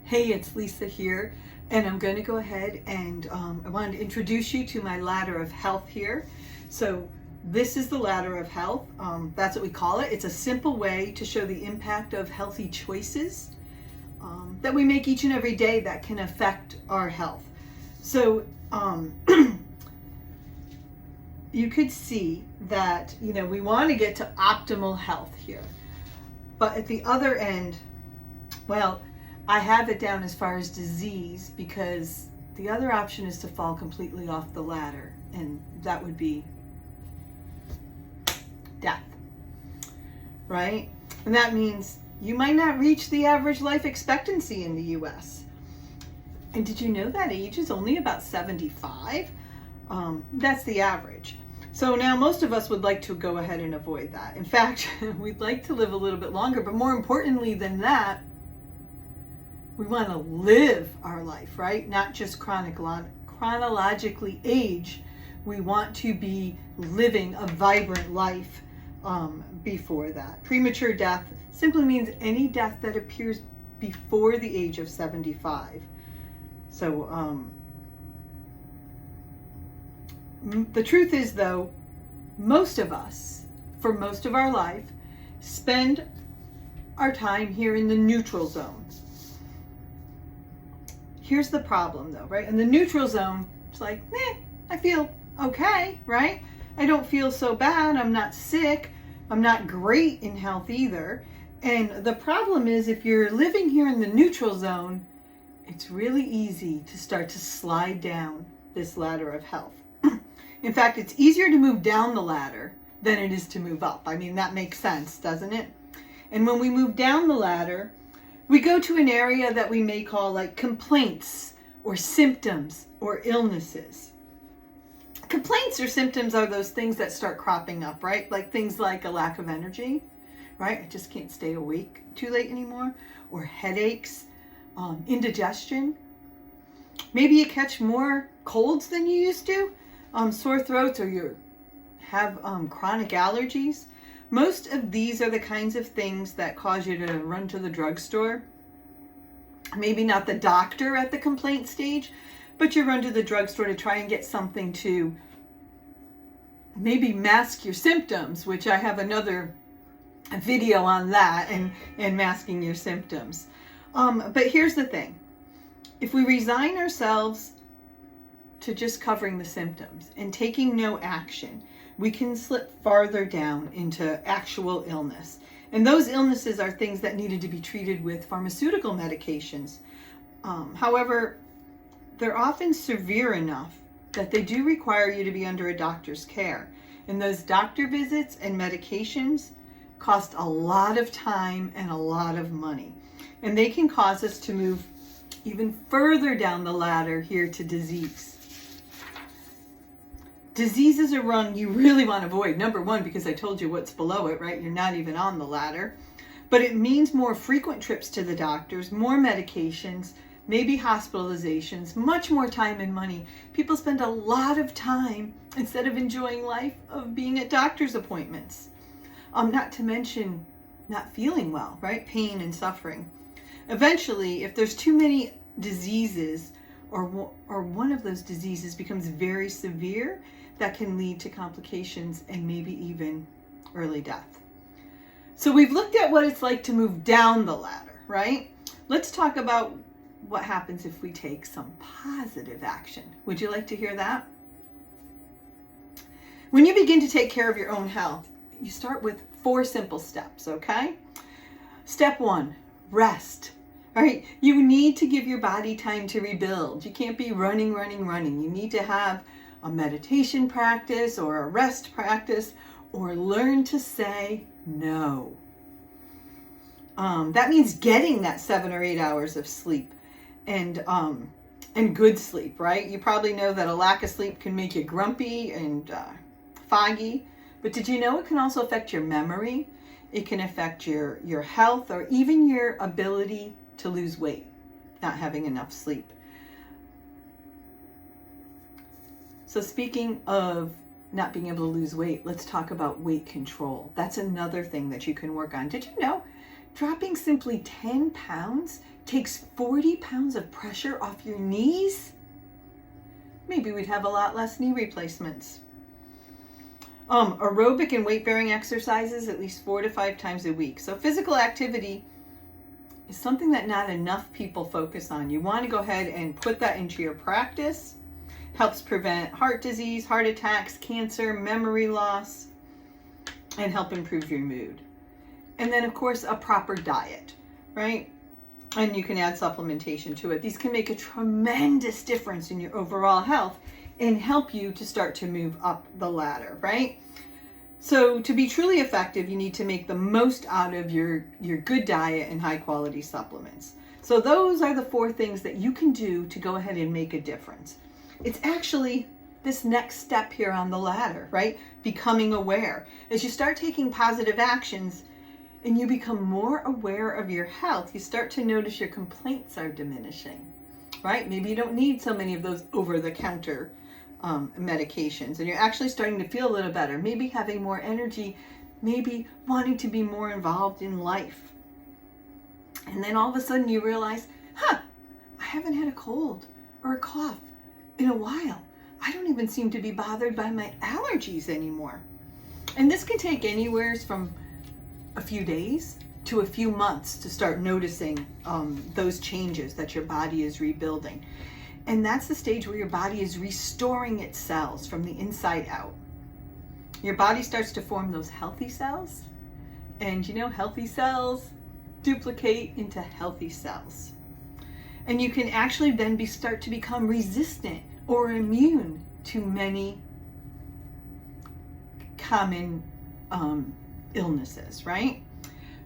Hey, it's Lisa here, and I'm going to go ahead and I wanted to introduce you to my ladder of health here. So this is the ladder of health. That's what we call it. It's a simple way to show the impact of healthy choices that we make each and every day that can affect our health. So you could see that, we want to get to optimal health here. But at the other end, well, I have it down as far as disease because the other option is to fall completely off the ladder, and that would be death, right? And that means you might not reach the average life expectancy in the US. And did you know that age is only about 75? That's the average. So now most of us would like to go ahead and avoid that. In fact, we'd like to live a little bit longer, but more importantly than that, we want to live our life, right? Not just chronologically age. We want to be living a vibrant life before that. Premature death simply means any death that appears before the age of 75. So the truth is, though, most of us, for most of our life, spend our time here in the neutral zone. Here's the problem, though, right? In the neutral zone, it's like, I feel okay, right? I don't feel so bad. I'm not sick. I'm not great in health either. And the problem is, if you're living here in the neutral zone, it's really easy to start to slide down this ladder of health. In fact, it's easier to move down the ladder than it is to move up. I mean, that makes sense, doesn't it? And when we move down the ladder, we go to an area that we may call like complaints or symptoms or illnesses. Complaints or symptoms are those things that start cropping up, right? Like things like a lack of energy, right? I just can't stay awake too late anymore. Or headaches, indigestion. Maybe you catch more colds than you used to, sore throats, or you have chronic allergies. Most of these are the kinds of things that cause you to run to the drugstore. Maybe not the doctor at the complaint stage, but you run to the drugstore to try and get something to maybe mask your symptoms, which I have another video on that and masking your symptoms. But here's the thing. If we resign ourselves to just covering the symptoms and taking no action, we can slip farther down into actual illness. And those illnesses are things that needed to be treated with pharmaceutical medications. However, they're often severe enough that they do require you to be under a doctor's care. And those doctor visits and medications cost a lot of time and a lot of money. And they can cause us to move even further down the ladder here to disease. Disease is a rung you really want to avoid. Number one, because I told you what's below it, right? You're not even on the ladder. But it means more frequent trips to the doctors, more medications, maybe hospitalizations, much more time and money. People spend a lot of time, instead of enjoying life, of being at doctor's appointments. Not to mention not feeling well, right? Pain and suffering. Eventually, if there's too many diseases, or one of those diseases becomes very severe, that can lead to complications and maybe even early death. So we've looked at what it's like to move down the ladder, right? Let's talk about what happens if we take some positive action. Would you like to hear that? When you begin to take care of your own health, you start with 4 simple steps, okay? Step 1, rest. All right, you need to give your body time to rebuild. You can't be running. You need to have a meditation practice or a rest practice, or learn to say no. That means getting that 7 or 8 hours of sleep and good sleep, right? You probably know that a lack of sleep can make you grumpy and foggy, but did you know it can also affect your memory? It can affect your health, or even your ability to lose weight, not having enough sleep. So speaking of not being able to lose weight, let's talk about weight control. That's another thing that you can work on. Did you know dropping simply 10 pounds takes 40 pounds of pressure off your knees, maybe we'd have a lot less knee replacements. Aerobic and weight-bearing exercises at least 4 to 5 times a week. So physical activity is something that not enough people focus on. You want to go ahead and put that into your practice. Helps prevent heart disease, heart attacks, cancer, memory loss, and help improve your mood. And then, of course, a proper diet, right? And you can add supplementation to it. These can make a tremendous difference in your overall health and help you to start to move up the ladder, right? So to be truly effective, you need to make the most out of your good diet and high quality supplements. So those are the 4 things that you can do to go ahead and make a difference. It's actually this next step here on the ladder, right? Becoming aware. As you start taking positive actions and you become more aware of your health, you start to notice your complaints are diminishing, right? Maybe you don't need so many of those over-the-counter medications, and you're actually starting to feel a little better, maybe having more energy, maybe wanting to be more involved in life. And then all of a sudden you realize, I haven't had a cold or a cough in a while. I don't even seem to be bothered by my allergies anymore. And this can take anywhere from a few days to a few months to start noticing those changes that your body is rebuilding. And that's the stage where your body is restoring its cells from the inside out. Your body starts to form those healthy cells. And healthy cells duplicate into healthy cells. And you can actually then start to become resistant or immune to many common illnesses, right?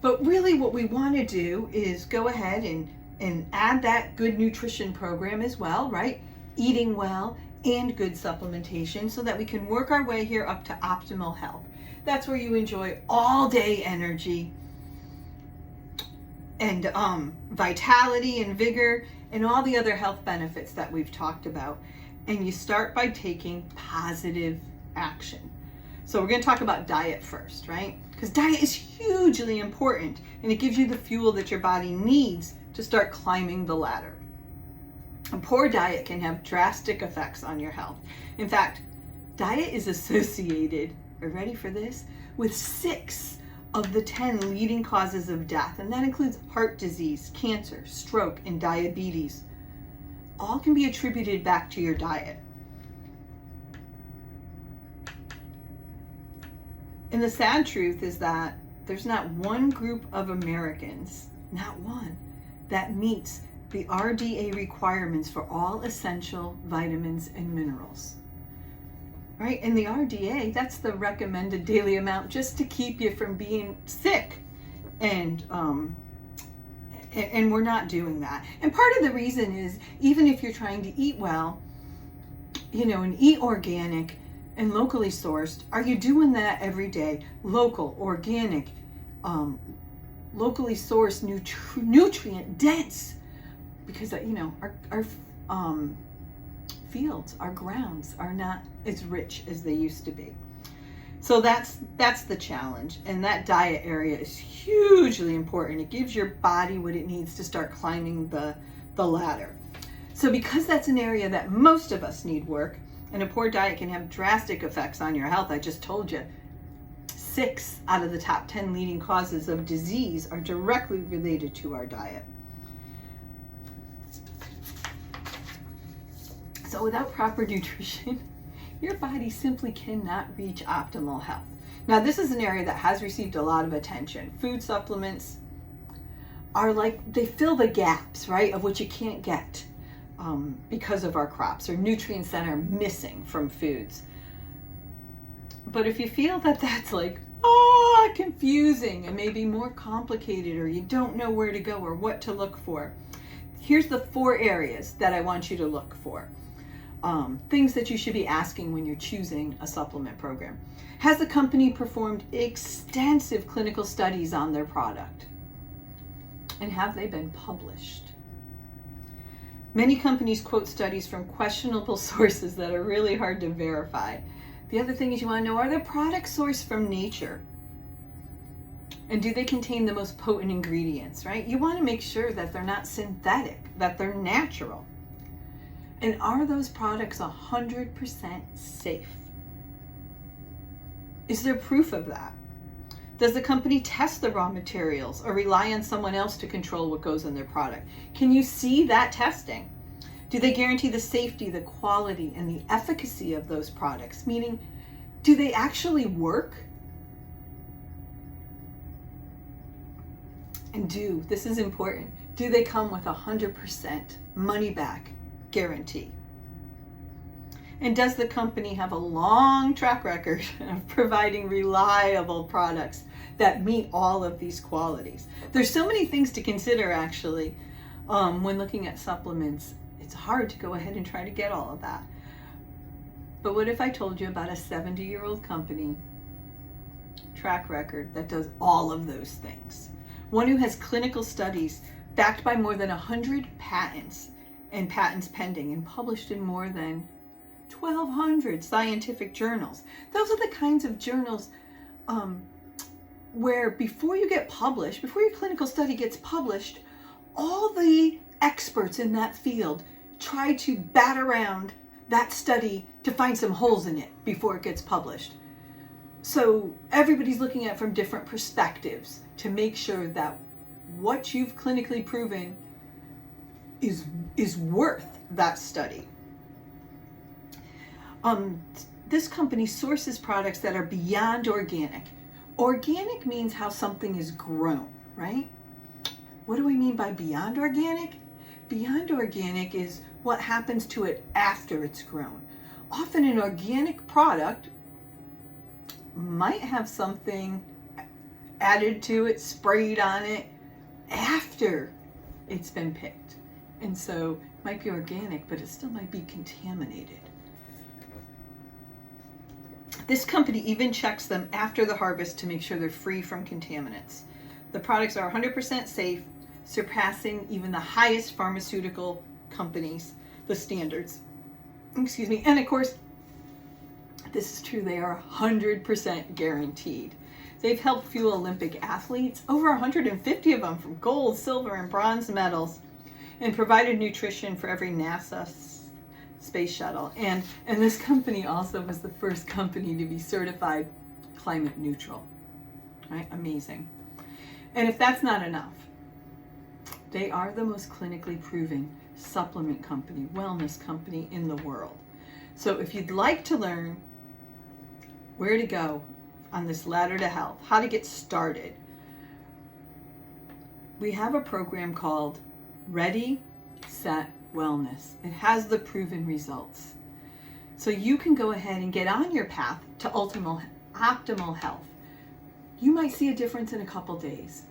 But really what we want to do is go ahead and add that good nutrition program as well, right? Eating well and good supplementation so that we can work our way here up to optimal health. That's where you enjoy all day energy and vitality and vigor and all the other health benefits that we've talked about. And you start by taking positive action. So we're going to talk about diet first, right? Because diet is hugely important and it gives you the fuel that your body needs to start climbing the ladder. A poor diet can have drastic effects on your health. In fact, diet is associated, are you ready for this, with 6 of the 10 leading causes of death, and that includes heart disease, cancer, stroke, and diabetes. All can be attributed back to your diet. And the sad truth is that there's not one group of Americans, not one, that meets the RDA requirements for all essential vitamins and minerals. Right? And the RDA, that's the recommended daily amount just to keep you from being sick. And we're not doing that. And part of the reason is, even if you're trying to eat well, and eat organic and locally sourced, are you doing that every day? Local, organic, locally sourced, nutrient dense, because our fields, our grounds are not as rich as they used to be. So that's the challenge, and that diet area is hugely important. It gives your body what it needs to start climbing the ladder. So because that's an area that most of us need work, and a poor diet can have drastic effects on your health, I just told you, 6 out of the top 10 leading causes of disease are directly related to our diet. So without proper nutrition, your body simply cannot reach optimal health. Now, this is an area that has received a lot of attention. Food supplements are they fill the gaps, right, of what you can't get because of our crops, or nutrients that are missing from foods. But if you feel that that's confusing and maybe more complicated, or you don't know where to go or what to look for, here's the 4 areas that I want you to look for. Things that you should be asking when you're choosing a supplement program. Has the company performed extensive clinical studies on their product? And have they been published? Many companies quote studies from questionable sources that are really hard to verify. The other thing is, you want to know, are their products sourced from nature? And do they contain the most potent ingredients, right? You want to make sure that they're not synthetic, that they're natural. And are those products 100% safe? Is there proof of that? Does the company test the raw materials or rely on someone else to control what goes in their product? Can you see that testing? Do they guarantee the safety, the quality, and the efficacy of those products? Meaning, do they actually work? And this is important, do they come with 100% money back guarantee? And does the company have a long track record of providing reliable products that meet all of these qualities? There's so many things to consider, actually, when looking at supplements. It's hard to go ahead and try to get all of that. But what if I told you about a 70-year-old company track record that does all of those things? One who has clinical studies backed by more than 100 patents and patents pending and published in more than 1,200 scientific journals. Those are the kinds of journals where before you get published, before your clinical study gets published, all the experts in that field try to bat around that study to find some holes in it before it gets published. So everybody's looking at it from different perspectives to make sure that what you've clinically proven is worth that study. This company sources products that are beyond organic. Organic means how something is grown, right? What do I mean by beyond organic? Beyond organic is what happens to it after it's grown. Often an organic product might have something added to it, sprayed on it after it's been picked. And so it might be organic, but it still might be contaminated. This company even checks them after the harvest to make sure they're free from contaminants. The products are 100% safe, surpassing even the highest pharmaceutical companies, the standards. Excuse me. And of course, this is true, they are 100% guaranteed. They've helped fuel Olympic athletes, over 150 of them, from gold, silver, and bronze medals, and provided nutrition for every NASA space shuttle. And this company also was the first company to be certified climate neutral. Right? Amazing. And if that's not enough, they are the most clinically proven supplement company, wellness company in the world. So if you'd like to learn where to go on this ladder to health, how to get started, we have a program called Ready, Set, Wellness. It has the proven results. So you can go ahead and get on your path to optimal health. You might see a difference in a couple days.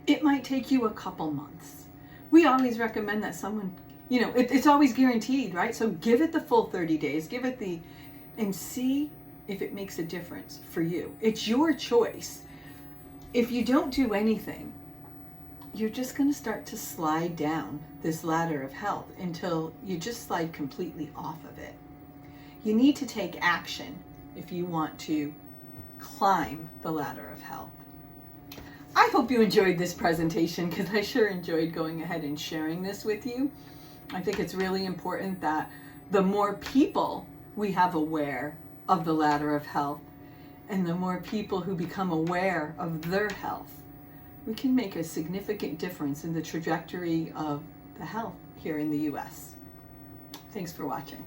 It might take you a couple months. We always recommend that someone, it's always guaranteed, right? So give it the full 30 days, and see if it makes a difference for you. It's your choice. If you don't do anything, you're just going to start to slide down this ladder of health until you just slide completely off of it. You need to take action if you want to climb the ladder of health. I hope you enjoyed this presentation, because I sure enjoyed going ahead and sharing this with you. I think it's really important that the more people we have aware of the ladder of health, and the more people who become aware of their health, we can make a significant difference in the trajectory of the health here in the U.S. Thanks for watching.